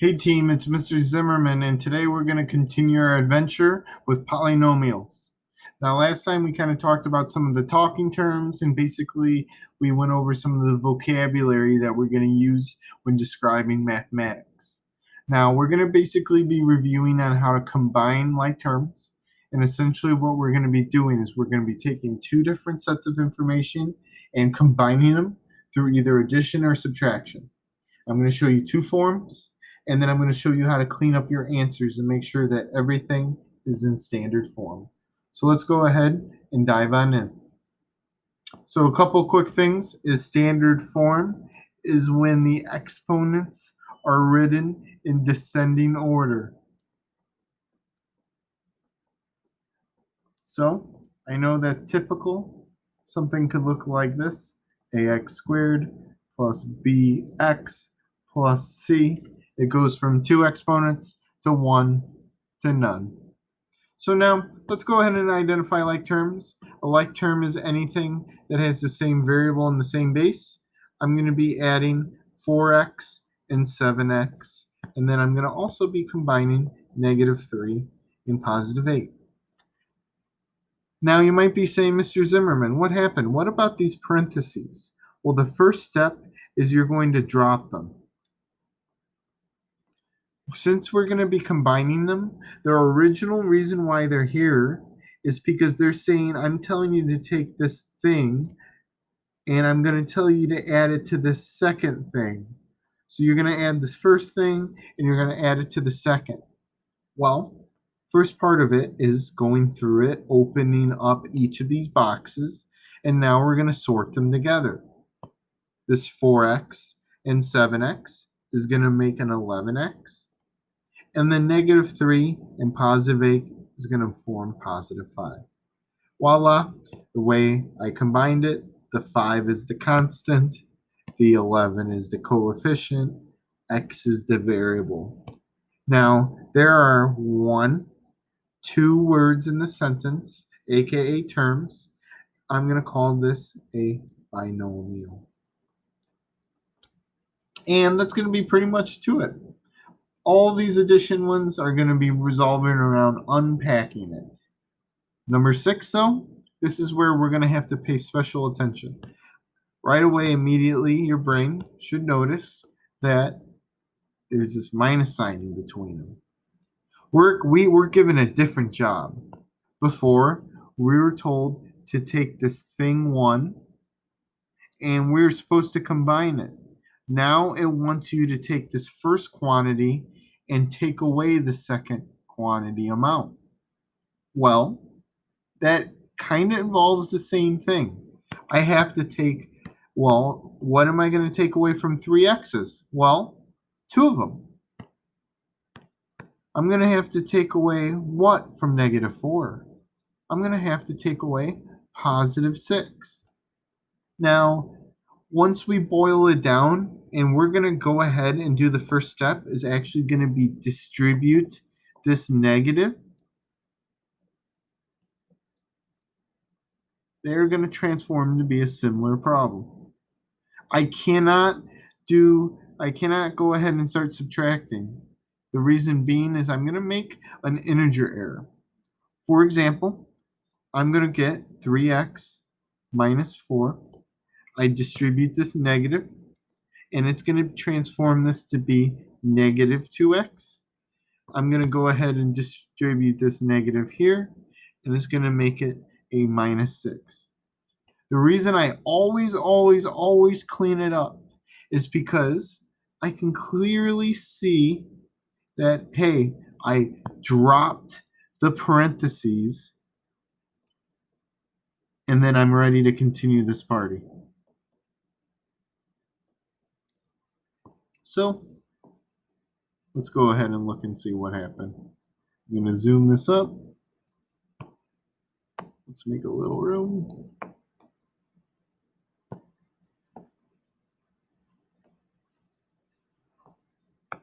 Hey team, it's Mr. Zimmerman, and today we're going to continue our adventure with polynomials. Now, last time we kind of talked about some of the talking terms, and basically we went over some of the vocabulary that we're going to use when describing mathematics. Now, we're going to basically be reviewing on how to combine like terms, and essentially what we're going to be doing is we're going to be taking two different sets of information and combining them through either addition or subtraction. I'm going to show you two forms, and then I'm going to show you how to clean up your answers and make sure that everything is in standard form. So let's go ahead and dive on in. So a couple quick things is standard form is when the exponents are written in descending order. So I know that typical, something could look like this: ax squared plus bx plus c. It goes from two exponents to one to none. So now let's go ahead and identify like terms. A like term is anything that has the same variable and the same base. I'm going to be adding 4x and 7x, and then I'm going to also be combining -3 and +8. Now you might be saying, Mr. Zimmerman, what happened? What about these parentheses? Well, the first step is you're going to drop them. Since we're going to be combining them, the original reason why they're here is because they're saying, I'm telling you to take this thing and I'm going to tell you to add it to this second thing. So you're going to add this first thing and you're going to add it to the second. Well, first part of it is going through it, opening up each of these boxes, and now we're going to sort them together. This 4x and 7x is going to make an 11x, and then -3 and +8 is going to form +5. Voila, the way I combined it, the 5 is the constant, the 11 is the coefficient, x is the variable. Now, there are two words in the sentence, aka terms. I'm going to call this a binomial. And that's going to be pretty much to it. All these addition ones are going to be resolving around unpacking it. Number 6, though, this is where we're going to have to pay special attention. Right away, immediately, your brain should notice that there's this minus sign in between them. We were given a different job. Before, we were told to take this thing 1 and we were supposed to combine it. Now it wants you to take this first quantity and take away the second quantity amount. Well, that kind of involves the same thing. I have to take, well, what am I going to take away from 3x's? Well, 2 of them. I'm going to have to take away what from -4? I'm going to have to take away +6. Now, once we boil it down, and we're going to go ahead and do the first step, is actually going to be distribute this negative. They're going to transform to be a similar problem. I cannot go ahead and start subtracting. The reason being is I'm going to make an integer error. For example, I'm going to get 3x minus 4. I distribute this negative, and it's going to transform this to be -2x. I'm going to go ahead and distribute this negative here, and it's going to make it a -6. The reason I always clean it up is because I can clearly see that, hey, I dropped the parentheses, and then I'm ready to continue this party. So let's go ahead and look and see what happened. I'm going to zoom this up. Let's make a little room.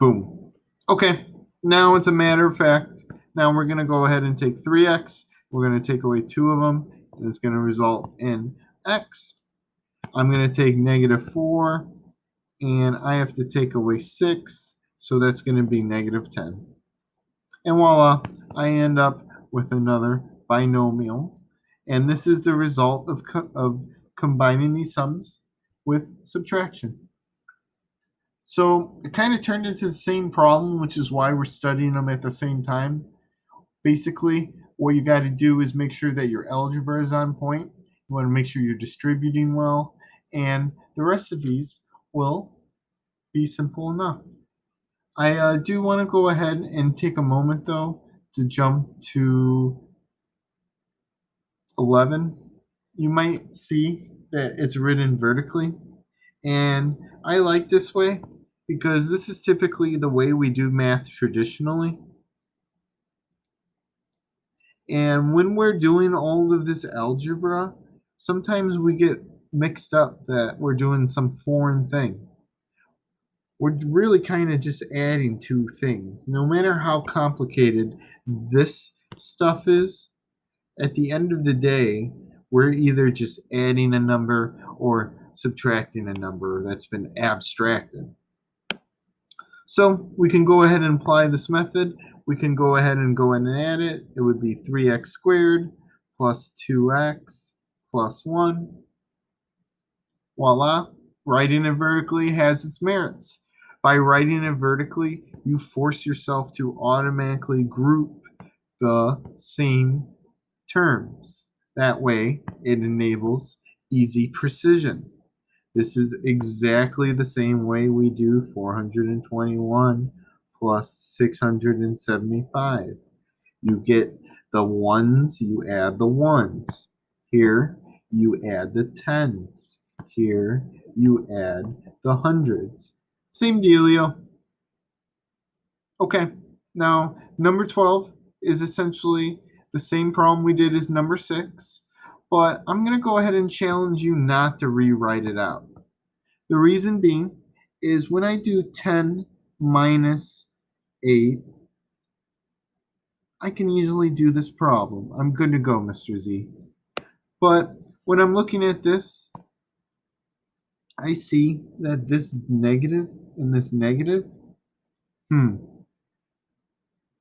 Boom. Okay, now it's a matter of fact. Now we're going to go ahead and take 3x. We're going to take away 2 of them, and it's going to result in x. I'm going to take -4, and I have to take away 6. So that's going to be negative 10. And voila, I end up with another binomial. And this is the result of combining these sums with subtraction. So it kind of turned into the same problem, which is why we're studying them at the same time. Basically, what you got to do is make sure that your algebra is on point. You want to make sure you're distributing well, and the rest of these will be simple enough. I do want to go ahead and take a moment, though, to jump to 11. You might see that it's written vertically, and I like this way because this is typically the way we do math traditionally. And when we're doing all of this algebra, sometimes we get mixed up that we're doing some foreign thing. We're really kind of just adding two things. No matter how complicated this stuff is, at the end of the day, we're either just adding a number or subtracting a number that's been abstracted. So we can go ahead and apply this method. We can go ahead and add it. It would be 3x squared plus 2x plus 1. Voila. Writing it vertically has its merits. By writing it vertically, you force yourself to automatically group the same terms. That way, it enables easy precision. This is exactly the same way we do 421 plus 675. You get the ones, you add the ones. Here, you add the tens. Here, you add the hundreds. Same dealio. Okay, now number 12 is essentially the same problem we did as number 6, but I'm going to go ahead and challenge you not to rewrite it out. The reason being is when I do 10 minus 8, I can easily do this problem. I'm good to go, Mr. Z. But when I'm looking at this, I see that this negative and this negative,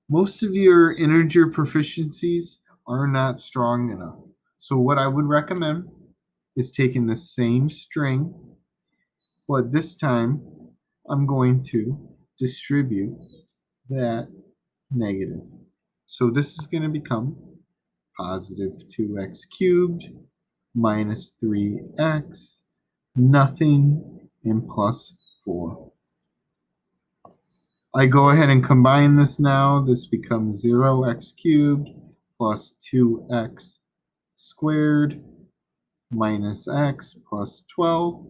most of your integer proficiencies are not strong enough. So what I would recommend is taking the same string, but this time I'm going to distribute that negative. So this is going to become positive 2x cubed minus 3x, nothing, and plus 4. I go ahead and combine this now. This becomes 0x cubed plus 2x squared minus x plus 12.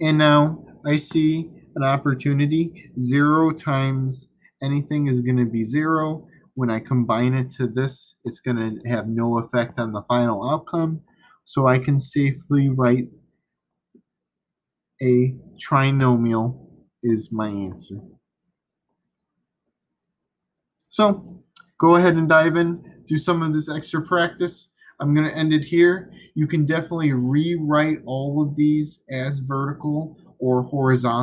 And now I see an opportunity. 0 times anything is going to be 0. When I combine it to this, it's going to have no effect on the final outcome. So I can safely write a trinomial is my answer. So go ahead and dive in, do some of this extra practice. I'm going to end it here. You can definitely rewrite all of these as vertical or horizontal.